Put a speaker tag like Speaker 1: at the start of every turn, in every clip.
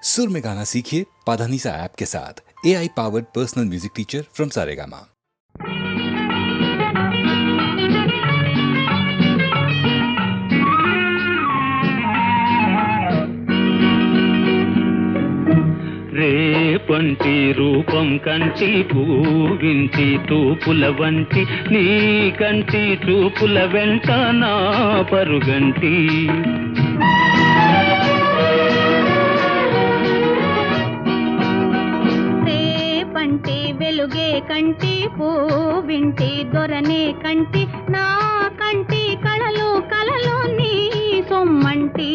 Speaker 1: सुर में गाना सीखिए पाधानीसा ऐप के साथ। AI powered personal music teacher from Saregama.
Speaker 2: రేపంటి రూపం కంటి పూవింటి తూపుల వంటి నీ కంటి చూపుల వెంట నా పరుగంటి
Speaker 3: రేపంటి వెలుగే కంటి పూవింటి దొరనే కంటి నా కంటి కళలు కళలు నీ సొమ్మంటి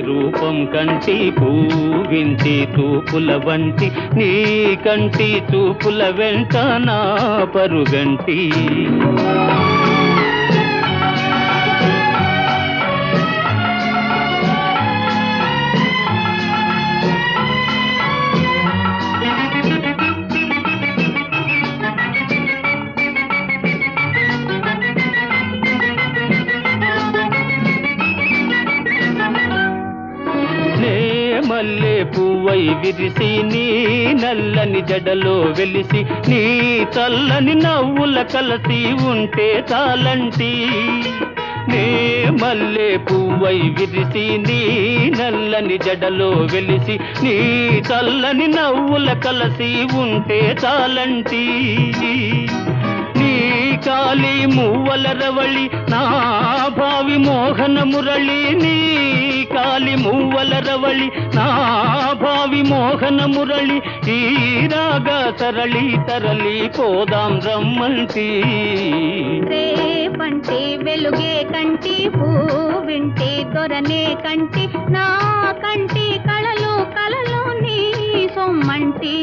Speaker 3: రూపం కంటి పూవింటి తూపుల వంటి నీ కంటి చూపుల వెంట నా పరుగంటి మల్లె పువ్వై విరిసి నీ నల్లని జడలో వెలిసి నీ చల్లని నవ్వుల కలసి ఉంటే చాలంటి నే మల్లె పువ్వై విరిసి నీ నల్లని జడలో వెలిసి నీ చల్లని నవ్వుల కలసి ఉంటే చాలంటి నీ కాలి మువ్వల రవళి నా భావి మోహన మురళి నీ కాలి మువ్వల రవళి నా భావి మోహన మురళి ఈ రాగ సరళి తరలి పోదాం రమ్మంటి రేపంటి వెలుగే కంటి పూవింటి దొరనే కంటి నా కంటి కళలు కళలు నీ సొమ్మంటి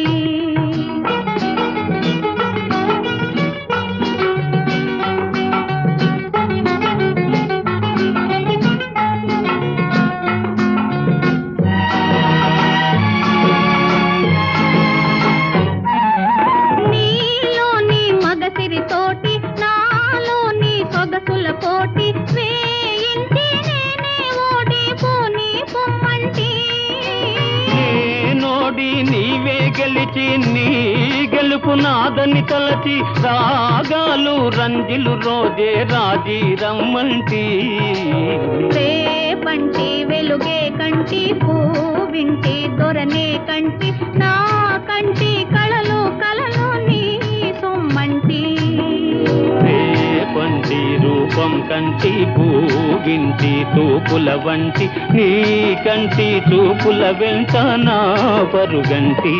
Speaker 2: నీవే గెలిచి నీ గెలుపు నాదని తలచి రాగాలు రంజిలు రోజే రాజీ రమ్మంటి
Speaker 3: రేపంటి వెలుగే కంటి పూవింటి దొరనే కంటి నా కంటి కళలు కళలు నీ సొమ్మంటి
Speaker 2: రేపంటి రూపం కంటి పూవింటి తూపుల వంటి నీ కంటి చూపుల వెంట నా పరుగంటి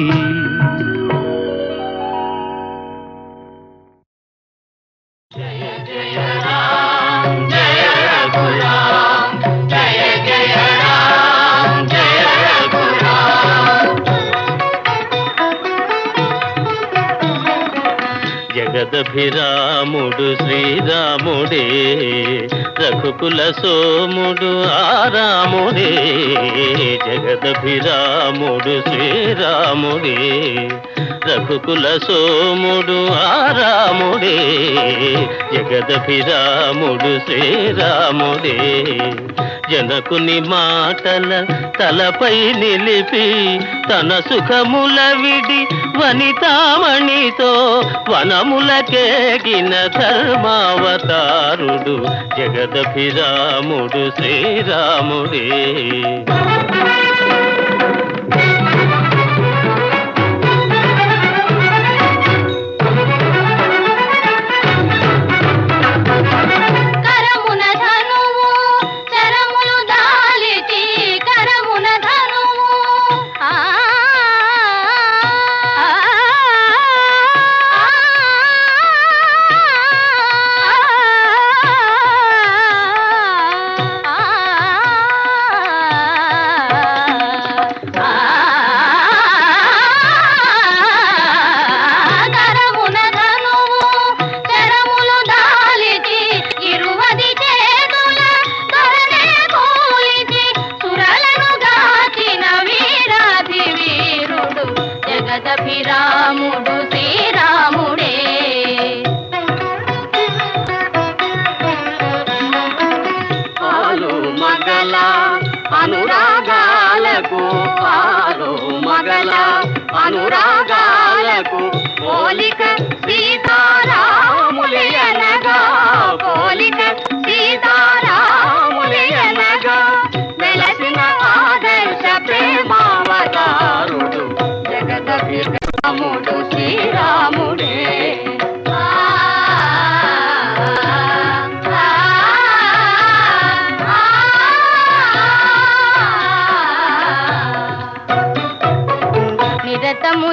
Speaker 2: జగదభిరాముడు శ్రీరాముడే రఘుకుల సోముడు ఆరాముడే జగదభిరాముడు శ్రీరాముడే రఘుకుల సోముడు ఆరాముడే జగదభిరాముడు శ్రీరాముడే జనకుని మాటల తలపై నిలిపి తన సుఖముల విడి వనితామణితో వనములకేగిన ధర్మావతారుడు జగదభిరాముడు శ్రీరాముడే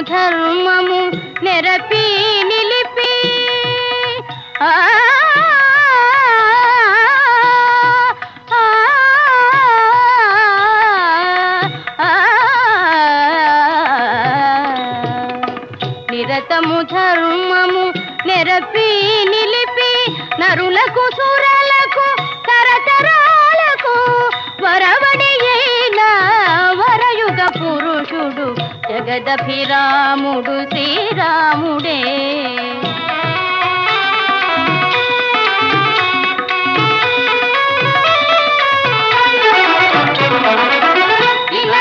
Speaker 3: ధర్మము నెరపి నిలిపి నిరతము ధర్మము నెరపి నిలిపి నరులకు సురలకు తరతరాలకు వరవడి అయిన వరయుగ పురుషుడు జగదభిరాముడు శ్రీరాముడే.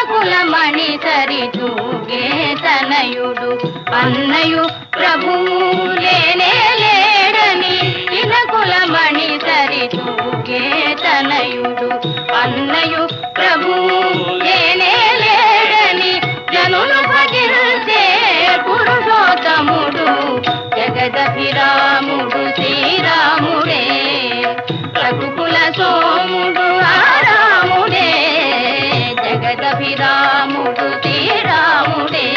Speaker 3: కులమణి సరి తూగే తనయుడు అన్నయు ప్రభువు లేనే లేడని కులమణి సరి తూగే తనయుడు అన్నయు ప్రభువు లేనే లేడని జనులు భజించే పురుషోత్తముడు జగదభిరాముడు శ్రీరాముడే. రఘుకుల సోముడు రాముడే జగదభిరాముడు శ్రీరాముడే.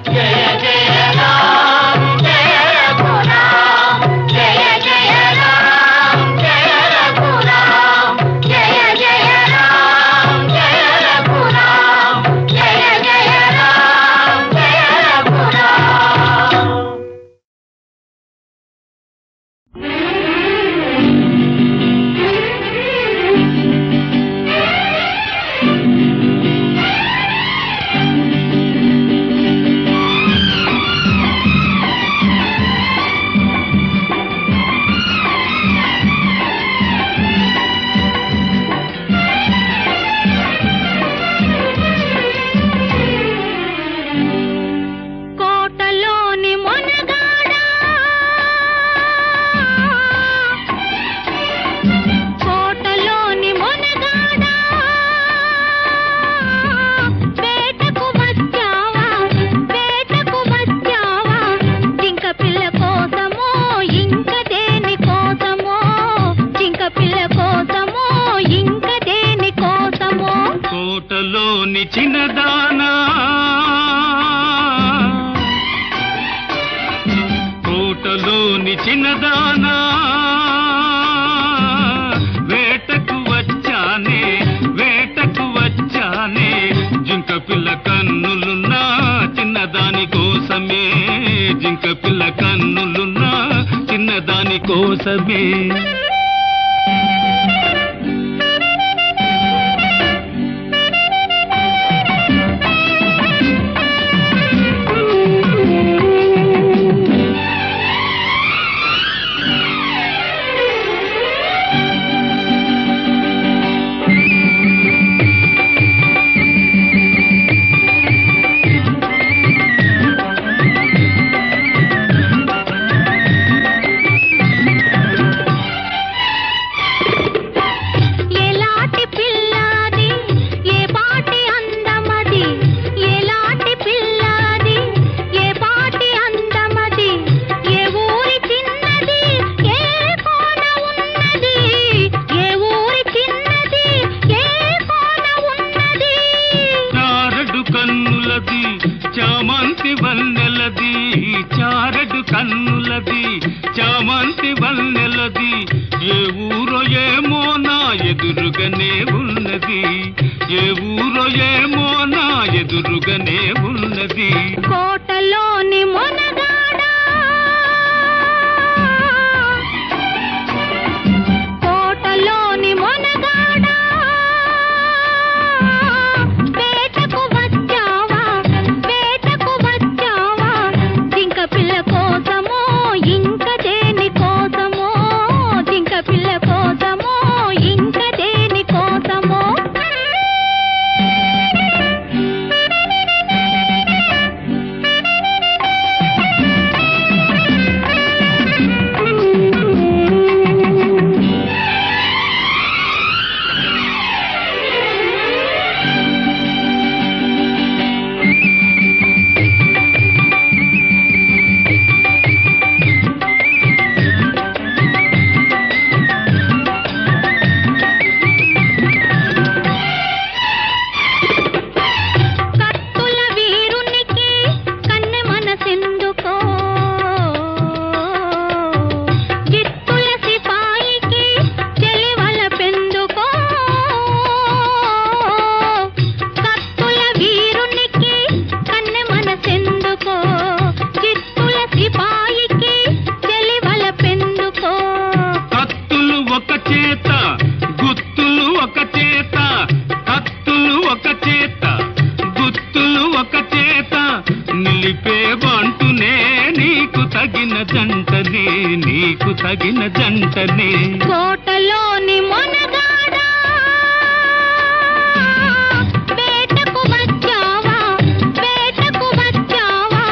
Speaker 3: జయ జయ రామ జయ రఘురామ జయ జయ రామ జయ రఘురామ జయ జయ రామ జయ రఘురామ జయ జయ రామ జయ రఘురామ. కోటలోని మొనగాడా కోటలోని మొనగాడా వేటకు వచ్చావా వేటకు వచ్చావా జింక పిల్ల కోసమో ఇంక దేని కోసమో జింక పిల్ల కోసమో ఇంక దేని కోసమో.
Speaker 4: కోటలోని చిన్నదానా కోటలోని చిన్నదానా వేటకు వచ్చానే వేటకు వచ్చానే జింక పిల్ల కన్నులున్నా చిన్నదాని కోసమే జింక పిల్ల కన్నులున్నా చిన్నదాని కోసమే.
Speaker 3: ఎలాంటి పిల్లాది ఏ పాటి అందమది ఎలాంటి పిల్లాది ఏ పాటి అందమది ఏ ఊరి చిన్నది ఏ కోన ఉన్నది ఏ ఊరి చిన్నది ఏ కోన ఉన్నది.
Speaker 4: చారడు కన్నులది చామంతి వన్నెలది చారడు కన్నులది చామంతి వన్నెలది ఏ ఊరో ఏమో నా ఎదురుగానే ఉన్నది ఏ ఊరో ఏమో నా ఎదురుగానే ఉన్నది.
Speaker 3: కోటలోని మొనగాడా కోటలోని మొనగాడా వేటకు వచ్చావా వేటకు వచ్చావా జింక పిల్ల కోసమో ఇంక దేని కోసమో జింక పిల్ల కోసమో ఇంక దేని కోసమో.
Speaker 4: తగిన జంటనే నీకు తగిన జంటనే
Speaker 3: కోటలోని మొనగాడా వేటకు వచ్చావా వేటకు వచ్చావా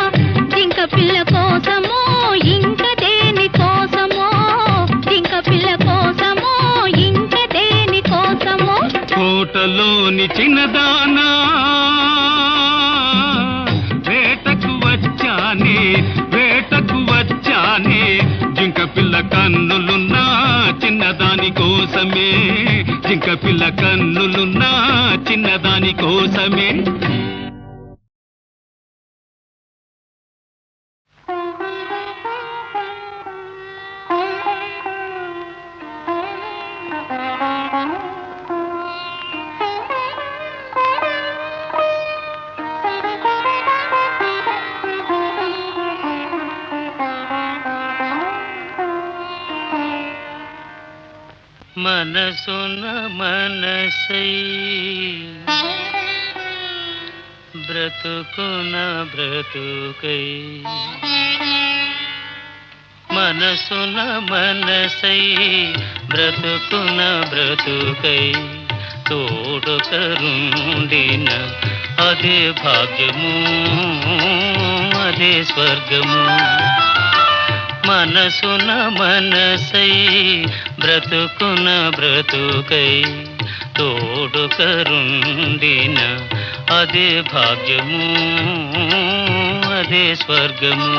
Speaker 3: జింక పిల్ల కోసమో ఇంక దేని కోసమో జింక పిల్ల కోసమో ఇంక దేని కోసమో
Speaker 4: కోటలోని చిన్నదానా వేటకు వచ్చానే జింక పిల్ల కన్నులున్నా చిన్నదాని కోసమే జింక పిల్ల కన్నులున్నా చిన్నదాని కోసమే
Speaker 2: మనసున మనసై బ్రతుకున బ్రతుకై మనసున మనసై బ్రతుకున బ్రతుకై తోడుకరుండిన అదే భాగ్యము అదే స్వర్గము మనసున మనసై బ్రతుకున బ్రతుకై తోడుకరుండిన అదే భాగ్యము అదే స్వర్గము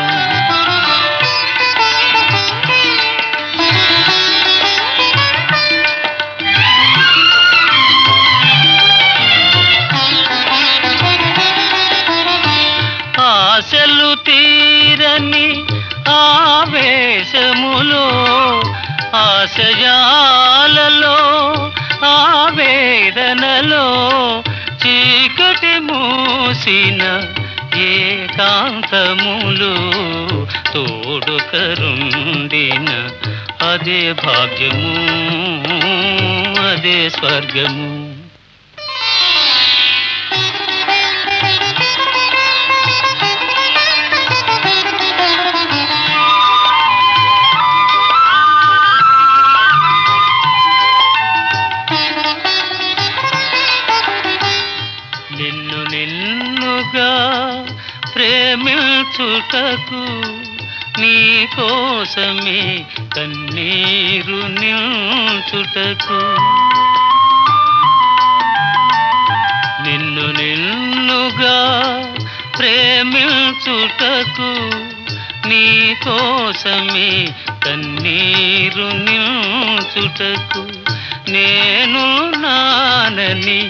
Speaker 2: ఆశలు తీరని ఆవేశములో ఆశయాలలో ఆవేదనలో చీకటి మూసిన ఏకాంతములు తోడుకరుండిన అదే భాగ్యము అదే స్వర్గము ప్రేమించుటకు నీ కోసమే కన్నీరు నిల్చుటకు నిన్నుగా ప్రేమించుటకు నీ కోసమే కన్నీరు నిల్చుటకు నేను నానని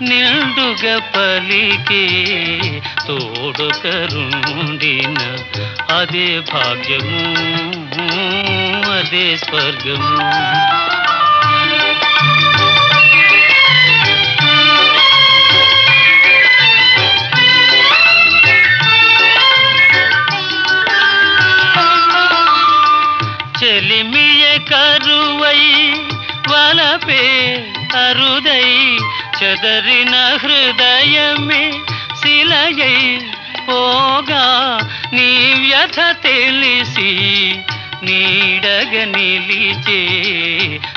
Speaker 2: నిండుగా పలికే తోడుకరుండిన అదే భాగ్యము అదే స్వర్గము చెలిమియ కరువై వలపే అరుదై చెదరిన హృదయమే శిలయై పోగా నీ వ్యథ తెలిసి నీడగ నిలిచే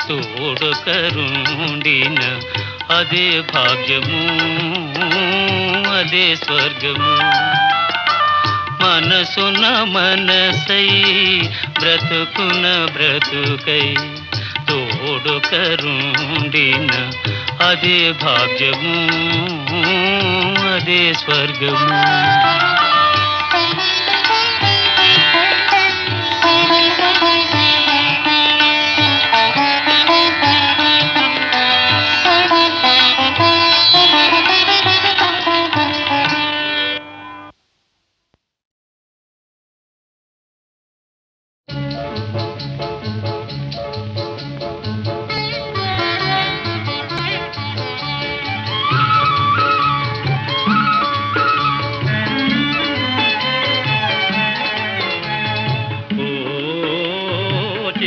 Speaker 2: తోడుకరుండిన అదే భాగ్యము అదే స్వర్గము మనసున మనసై బ్రతుకున బ్రతుకై తోడుకరుండిన అదే భాగ్యము అదే స్వర్గము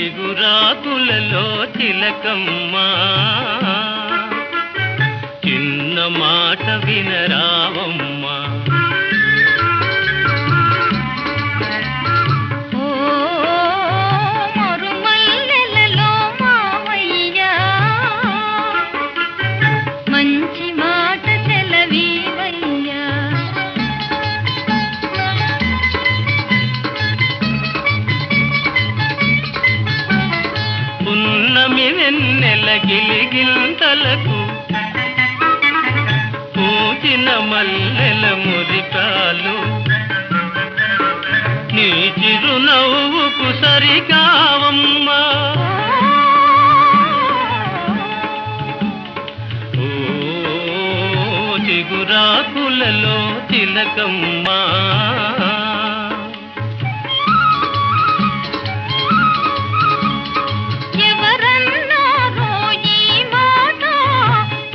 Speaker 2: చిగురాకులలో తిలకమ్మా చిన్న మాట వినరావమ్మా
Speaker 3: ఓ
Speaker 2: వెన్నెల గిలిగింతలకు పూచిన మల్లెల మురికాలు నీ చిరునవ్వుకు సరికావమ్మా ఓ చిగురాకులలో తిలకమ్మా
Speaker 3: ఎవరన్నారో ఈ మాట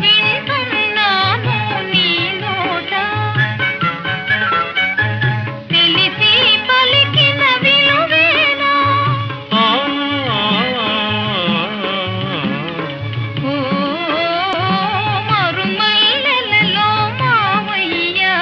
Speaker 3: వింటున్నాను నీ నోట తెలిసి పలికిన విలువేనా
Speaker 2: ఆ,
Speaker 3: ఓ మరుమల్లెలలో మావయ్యా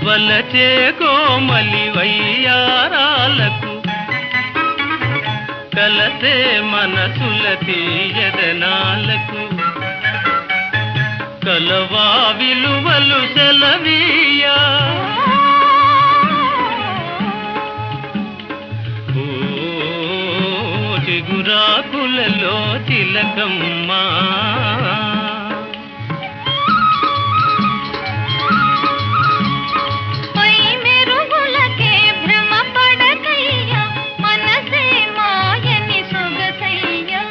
Speaker 2: వలచే కోమలి వయ్యారాలకు కలసే మనసుల తీయదనాలకు కలవా విలువలు సెలవీయా ఓ చిగురాకులలో తిలకమ్మా
Speaker 3: పై మెరుగులకే భ్రమ పడకయ్యా మనసే మాయని సొగసయ్యా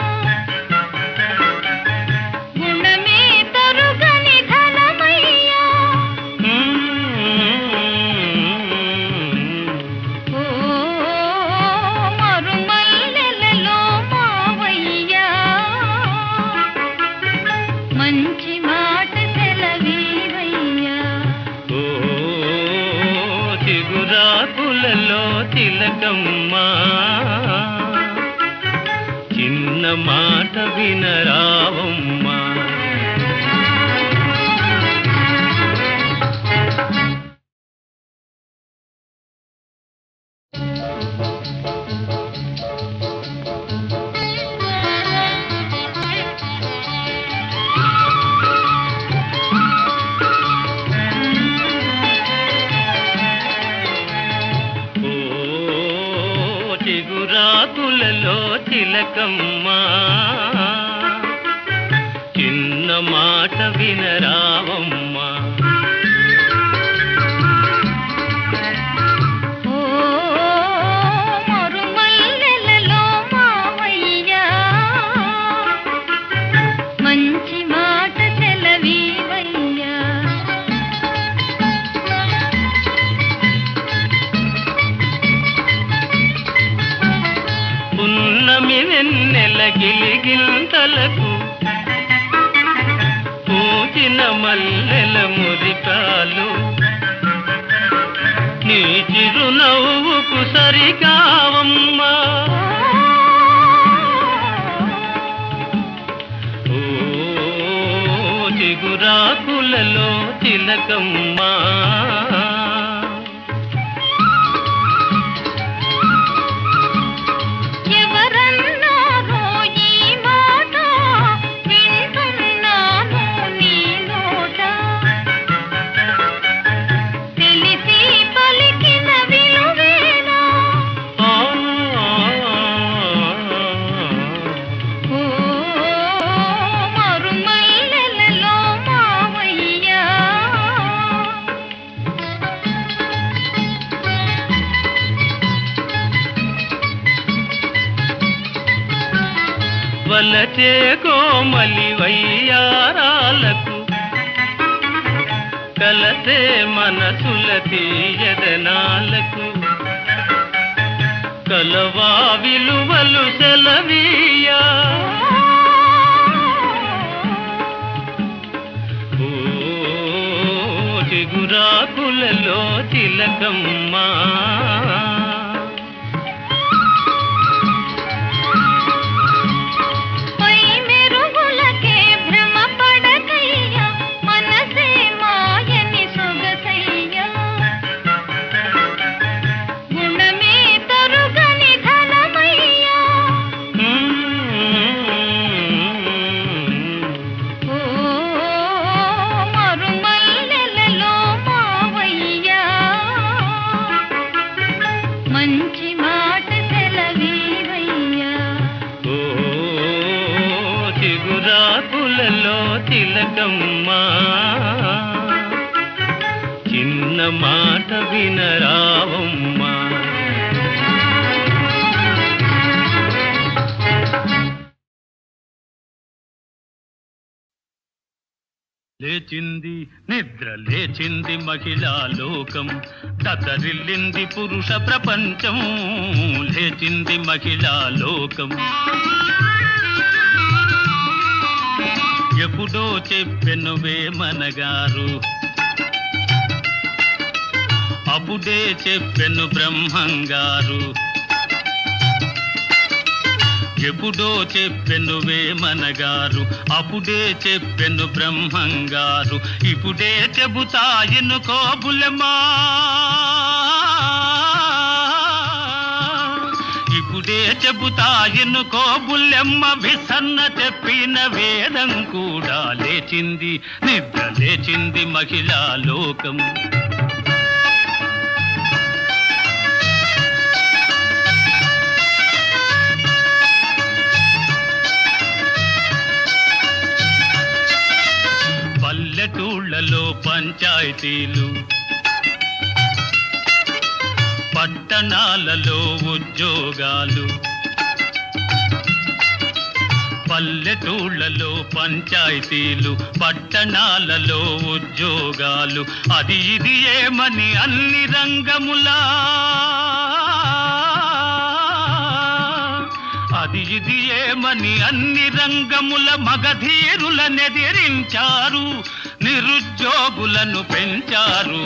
Speaker 3: గుణమే తరుగని ధనమయ్యా ఓ మరుమల్లెలలో మావయ్యా మంచి మాట సెలవీవయ్యా
Speaker 2: ఓ చిగురాకులలో తిలకమ్మా చిన్న మాట వినరావమ్మా ఓ చిగురాకులలో తిలకమ్మా చిన్న మాట వినరావమ్మా
Speaker 3: ఓ మరుమల్లెలలో మావయ్యా మంచి మాట సెలవీవయ్యా
Speaker 2: పున్నమి వెన్నెల గిలిగింతలకు పూచిన మల్లెల మురికాలు నీ చిరునవ్వుకు సరికావమ్మా ఓ చిగురాకులలో తిలకమ్మా
Speaker 3: ఎవరన్నారో ఈ మాట వింటున్నాను నీ నోట తెలిసి పలికిన విలువేనా
Speaker 2: ఆ,
Speaker 3: ఓ మరుమల్లెలలో మావయ్యా
Speaker 2: వలచే కోమలి వయ్యారాలకు కలసే మనసుల తీయదనాలకు కలవా విలువలు సెలవీయా ఓ చిగురాకులలో తిలకమ్మా
Speaker 3: పై మెరుగులకే భ్రమ పడకయ్యా మనసే మాయని సొగసయ్యా గుణమే తరుగని ధనమయ్యా ఓ మరుమల్లెలలో
Speaker 2: పూలలో తిలకమ్మ చిన్న మాట వినరావమ్మా. లేచింది నిద్ర లేచింది మహిళా లోకం, దతరిల్లింది పురుష ప్రపంచం. లేచింది మహిళా లోకం. ఎప్పుడో చెప్పెను వేమనగారు, అప్పుడే చెప్పెను బ్రహ్మంగారు. ఎప్పుడో చెప్పెను వేమనగారు, అప్పుడే చెప్పెను బ్రహ్మంగారు. ఇప్పుడే చెబుతా ఎన్నుకో బుల్లెమ్మా, ఇప్పుడే చెబుతా ఎన్నుకో బుల్లెమ్మ. విసన్న చెప్పిన వేదం కూడా లేచింది నిద్ర లేచింది మహిళా లోకం. పల్లెటూళ్ళలో పంచాయతీలు, పట్టణాలలో ఉద్యోగాలు. పల్లెటూళ్ళలో పంచాయతీలు, పట్టణాలలో ఉద్యోగాలు. అది ఇది ఏమని అన్ని రంగములా, అది ఇది ఏమని అన్ని రంగముల మగధీరులనెదిరించారు, నిరుద్యోగులను పెంచారు.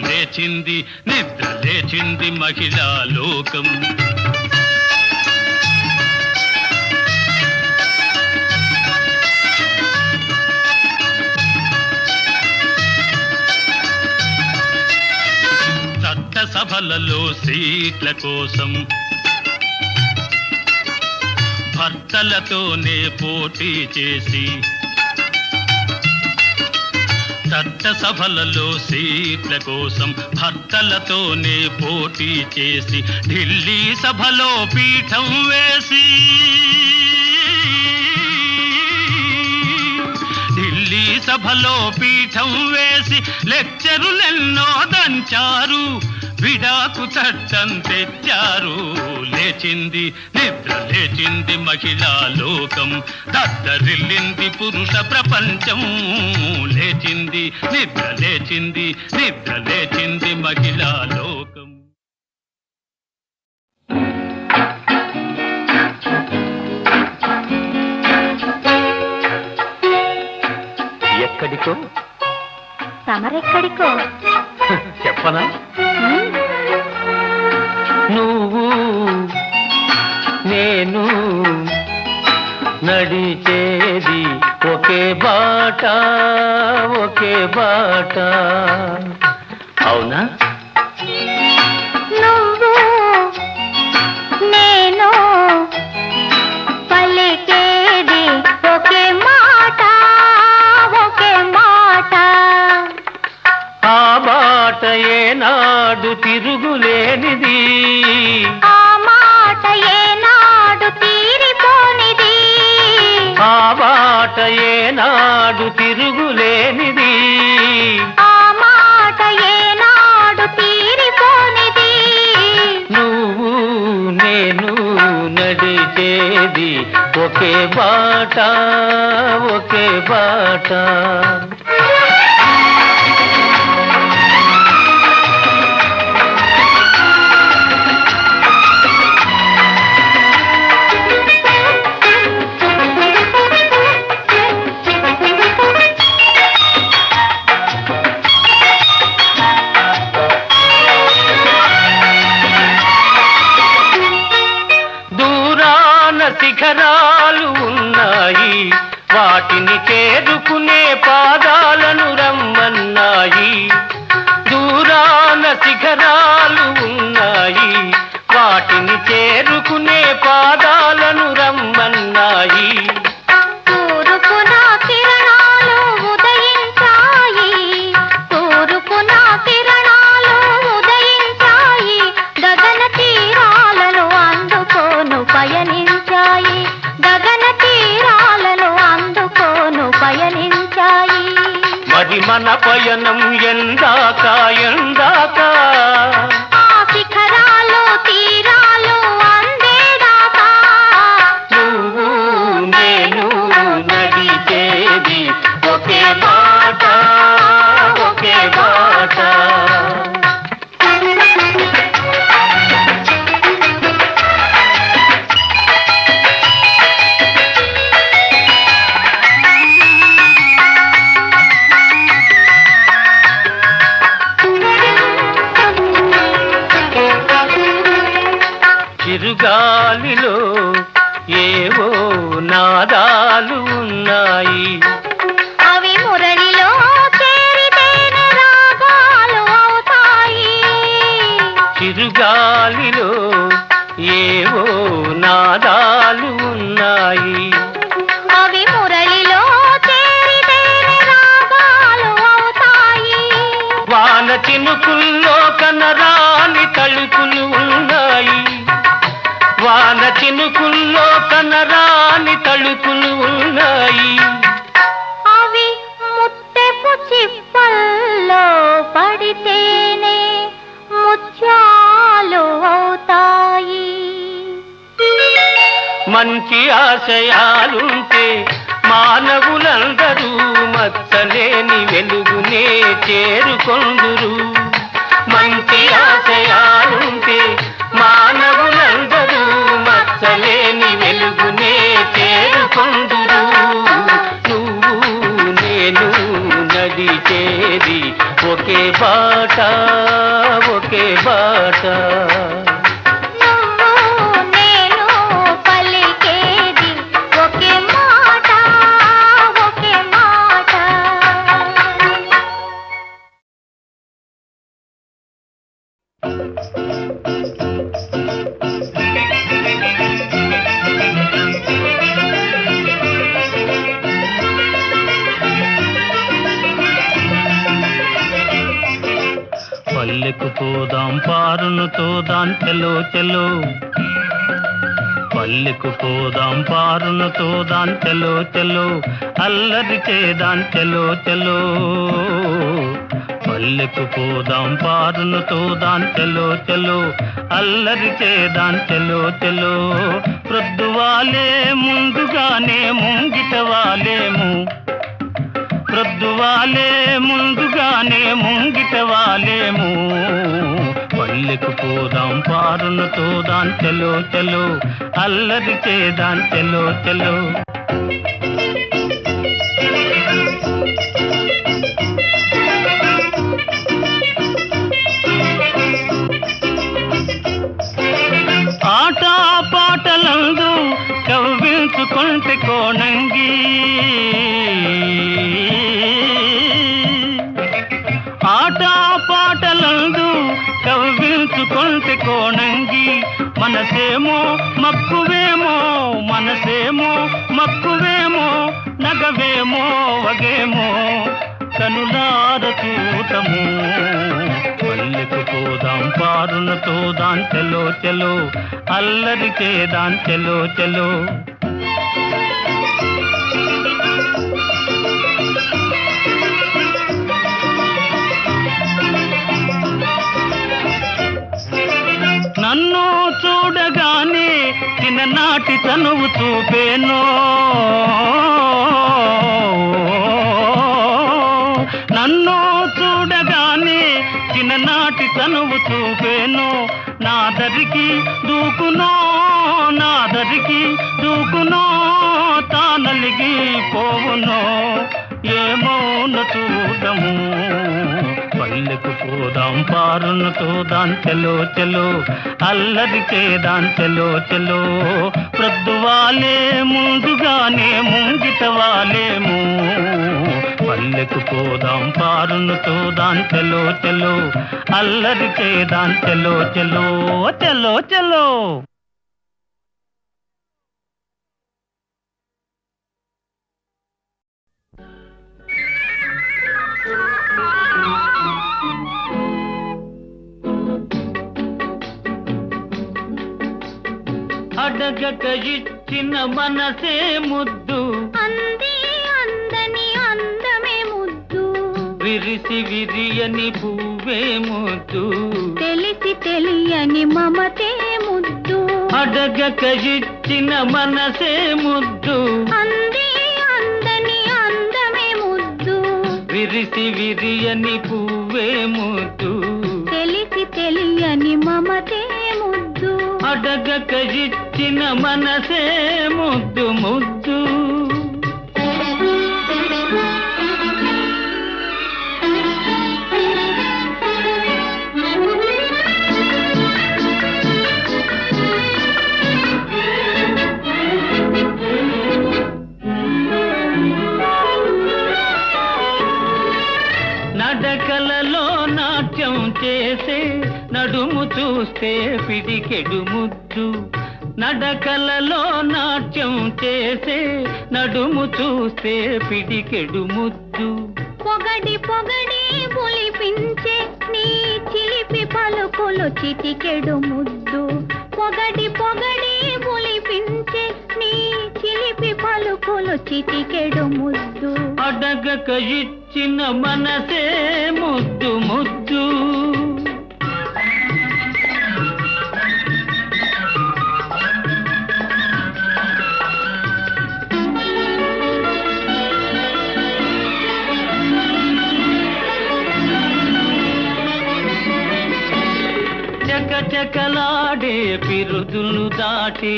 Speaker 2: లేచింది నిద్ర లేచింది మహిళా లోకం. చట్టసభలలో సీట్ల కోసం భర్తలతోనే పోటీ చేసి, చట్టసభలలో సీట్ల కోసం భర్తలతోనే పోటీ చేసి, ఢిల్లీ సభలో పీఠం వేసి, ఢిల్లీ సభలో పీఠం వేసి లెక్చరులెన్నో దంచారు, విడాకు చట్టం తెచ్చారు. లేచింది నిద్ర లేచింది మహిళా లోకం, దద్దరిల్లింది పురుష ప్రపంచం. లేచింది నిద్ర లేచింది నిద్ర లేచింది మహిళా లోకం.
Speaker 5: ఎక్కడికో
Speaker 3: తమరెక్కడికో
Speaker 5: చెప్పనా? నువ్వు నేను నడిచేది ఒకే బాట, ఒకే బాట. అవునా?
Speaker 3: నువ్వు నేను పలికేది ఒకే మాట, ఒకే మాట.
Speaker 5: ఆ బాట ఏనాడు తిరుగులేనిది,
Speaker 3: ఆ మాట ఏనాడు తీరిపోనిది,
Speaker 5: ఆ బాట ఏనాడు తిరుగులేనిది,
Speaker 3: ఆ మాట ఏనాడు తీరిపోనిది.
Speaker 5: నువ్వు నేను నడిచేది ఒకే బాట, ఒకే బాట. శిఖరాలు ఉన్నాయి, వాటిని చేరుకునే పాదాలను రమ్మన్నాయి. దూరాన శిఖరాలు ఉన్నాయి, వాటిని చేరుకునే పాదాలను రమ్మన్నాయి.
Speaker 3: తూర్పున కిరణాలు ఉదయించాయి, తూర్పున కిరణాలు ఉదయించాయి, గగన తీరాలను అందుకోను పయనించాయి, గగన తీరాలను అందుకోను పయనించాయి. పయనించాయి.
Speaker 5: మరి మన పయనం ఎందాక ఎందాక
Speaker 3: ఆ శిఖరాలు తీరాలు అందేదాకా
Speaker 5: నువ్వు నేను నడిచేది ఒకే బాట ఒకే బాట. చిరుగాలిలో ఏవో నాదాలు ఉన్నాయి.
Speaker 3: అవి మురళిలో చేరితేనే రాగాలు అవుతాయి.
Speaker 5: చిరుగాలిలో ఏవో నాదాలు ఉన్నాయి.
Speaker 3: అవి మురళిలో చేరితేనే రాగాలు అవుతాయి.
Speaker 5: వాన చినుకుల్లో కనరాని తళుకులు ఉన్నాయి. వాన చినుకుల్లో కనరాని తళుకులు ఉన్నాయి.
Speaker 3: అవి ముత్తెపు చిప్పల్లో పడితేనే ముత్యాలు అవుతాయి.
Speaker 5: మంచి ఆశయాలుంటే మానవులందరూ మచ్చలేని వెలుగునే చేరుకొందురు. మంచి ఆశయాలుంటే మానవులందరూ మచ్చలేని వెలుగునే చేరుకొందురు. నువ్వు నేను నడిచేది ఒకే బాట ఒకే బాట.
Speaker 3: నువ్వు నేను పలికేది ఒకే మాట ఒకే మాట.
Speaker 4: పల్లెకు పోదాం పారును తోదాం చెలో చెలో. పల్లెకు పోదాం పారును తోదాం చెలో చెలో. అల్లరి చేదాం చెలో చెలో. పల్లెకు పోదాం పారును తోదాం చెలో చెలో. అల్లరి చేదాం చెలో చెలో. ప్రొద్దువాలే ముందుగానే ముంగిట వాలేము. ప్రొద్దువాలే ముందుగానే ముంగిట వాలేము. పల్లెకు పోదాం పారును తోదాం చెలో చెలో. అల్లరి చేదాం చెలో చెలో. ఆట పాటలందు కవ్వించుకుంటే కోణంగి. ఆట పాటలందు కవ్వించుకుంటే కోణంగి. మనసేమో మక్కువేమో మనసేమో మక్కువేమో నగవేమో వగేమో కనులార చూడము. పల్లెకు పోదాం పారును తోదాం చెలో చెలో. అల్లరి చేదాం చెలో చెలో. నన్ను చూడగానే చిన్ననాటి తనువు చూపేనో. నన్ను చూడగానే చిన్ననాటి తనువు చూపేను. నాదరికి దూకునో నాదరికి దూకునో తానలిగి పోవునో ఏమోను చూడము. పల్లెకు పోదాం పారును తోదాం చెలో చెలో. అల్లరి చేదాం చెలో చెలో. ప్రొద్దువాలే ముందుగానే ముంగిట వాలేము. పల్లెకు పోదాం పారును తోదాం చెలో చెలో. అల్లరి చేదాం చెలో చెలో చెలో చెలో. అడగక ఇచ్చిన మనసే ముద్దు
Speaker 3: అంది అందని
Speaker 5: విరిసి విరియని పువ్వే ముద్దు,
Speaker 3: తెలిసి తెలియని మమతే ముద్దు,
Speaker 5: అడగక ఇచ్చిన మనసే ముద్దు,
Speaker 3: అంది అందని అందమే ముద్దు,
Speaker 5: విరిసి విరియని పువ్వే ముద్దు,
Speaker 3: తెలిసి తెలియని మమతే ముద్దు,
Speaker 5: అడగక ఇచ్చిన మనసే ముద్దు ముద్దు. నడకలలో నాట్యం చేసే నడుము చూస్తే పిడికెడు ముద్దు, నడకలలో నాట్యం చేసే నడుము చూస్తే పిడికెడు ముద్దు,
Speaker 3: పొగడి పొగడి పులిపించే నీ చిలిపి పలుకులు చిటికెడు ముద్దు, పొగడి పొగడి పులిపించే నీ చిలిపి పలుకులు చిటికెడు ముద్దు,
Speaker 5: అడగక ఇచ్చిన మనసే ముద్దు ముద్దు. చకచకలాడే పిరుదులు దాటి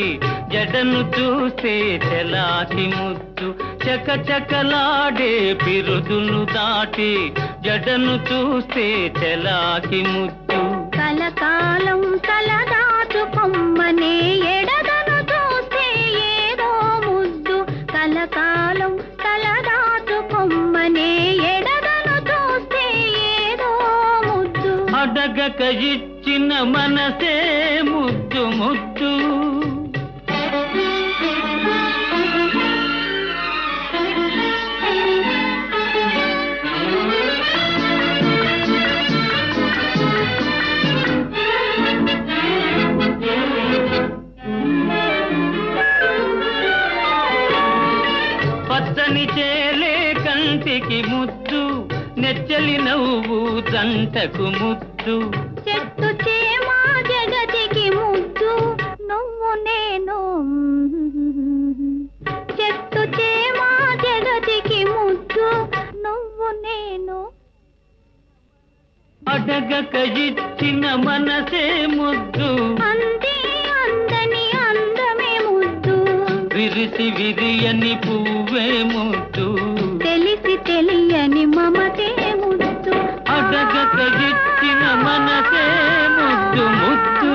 Speaker 5: జడను చూస్తే తెలాకి ముద్దు, చకచకలాడే పిరుదులు దాటి జడను చూస్తే తెలాకి ముద్దు,
Speaker 3: కలకాలం తలదాచుకొమ్మనే ఎడదను చూస్తే ఏదో ముద్దు, కలకాలం తలదాచుకొమ్మనే ఎడదను చూస్తే ఏదో ముద్దు,
Speaker 5: అడగక ఇచ్చిన మనసే ముద్దు ముద్దు. పచ్చని చేలే కంటికి ముద్దు, నెచ్చలి నవ్వు జంటకు ముద్దు,
Speaker 3: చెట్టు చేమా జగతికి ముద్దు, నువ్వు నేను, చెట్టు చేమా జగతికి ముద్దు, నువ్వు నేను,
Speaker 5: అడగక ఇచ్చిన మనసే ముద్దు,
Speaker 3: అంది అందని అందమే ముద్దు,
Speaker 5: విరిసి విరియని పువ్వే ముద్దు,
Speaker 3: తెలిసి తెలియని మమతే ముద్దు,
Speaker 5: అడగక ఇచ్చిన మనసే ముద్దు ముద్దు.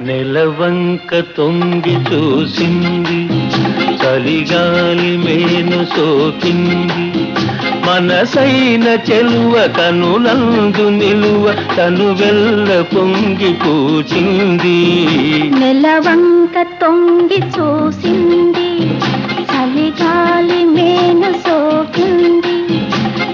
Speaker 5: నెలవంక తొంగి చూసింది, చలిగాలి మేను సోకింది, మనసైన చెలువ కనులందు నిలువ తను వెల్ల పొంగి పూచింది,
Speaker 3: నెలవంక తొంగి చూసింది, చలిగాలి మేను సోకింది,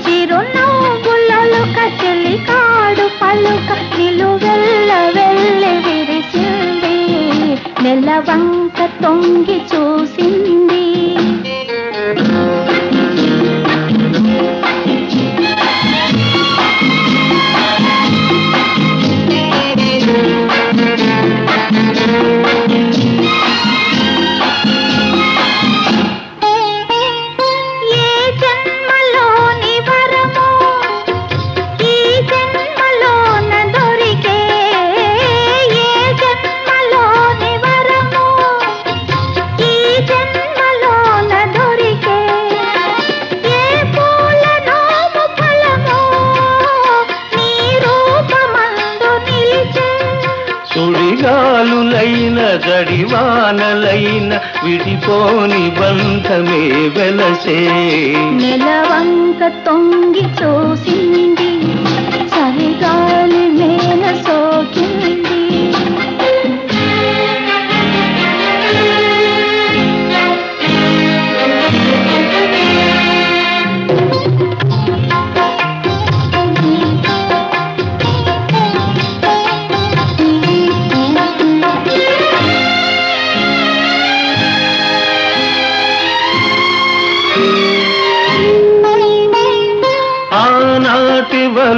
Speaker 3: చిరునవ్వులొక చెలికాడు పలుక నిలువెల్ల వెళ్ళి విరిసింది, నెలవంక తొంగి చూసింది.
Speaker 5: సుడిగాలులైన గడివానలైన విడిపోని బంధమే వెలసే,
Speaker 3: నెలవంక తొంగి చూసింది, చలిగాలి మేన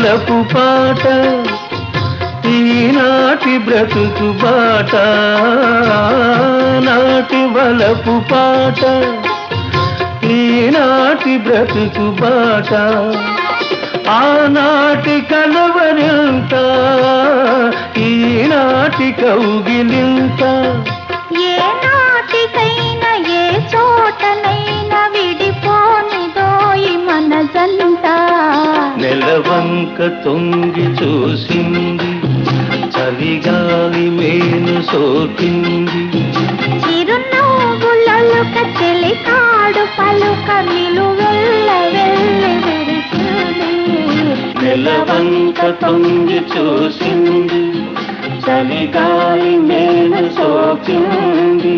Speaker 5: వలపు పాట ఈనాటి బ్రతుకు బాట నాటి వలపు పాట ఈనాటి బ్రతుకు బాట ఆనాటి కలవరింత ఈనాటి కౌగిలింత
Speaker 3: ఏ నాటికైనా ఏ చోటనైనా విడిపోనిదోయి మన జంట
Speaker 5: నెలవంక తొంగి చూసింది చలిగాలి మేను సోకింది
Speaker 3: చిరునవ్వులొలుక చెలికాడు పలుక నిలువెల్ల వెళ్ళి విరిసింది
Speaker 5: నెలవంక తొంగి చూసింది చలిగాలి మేను సోకింది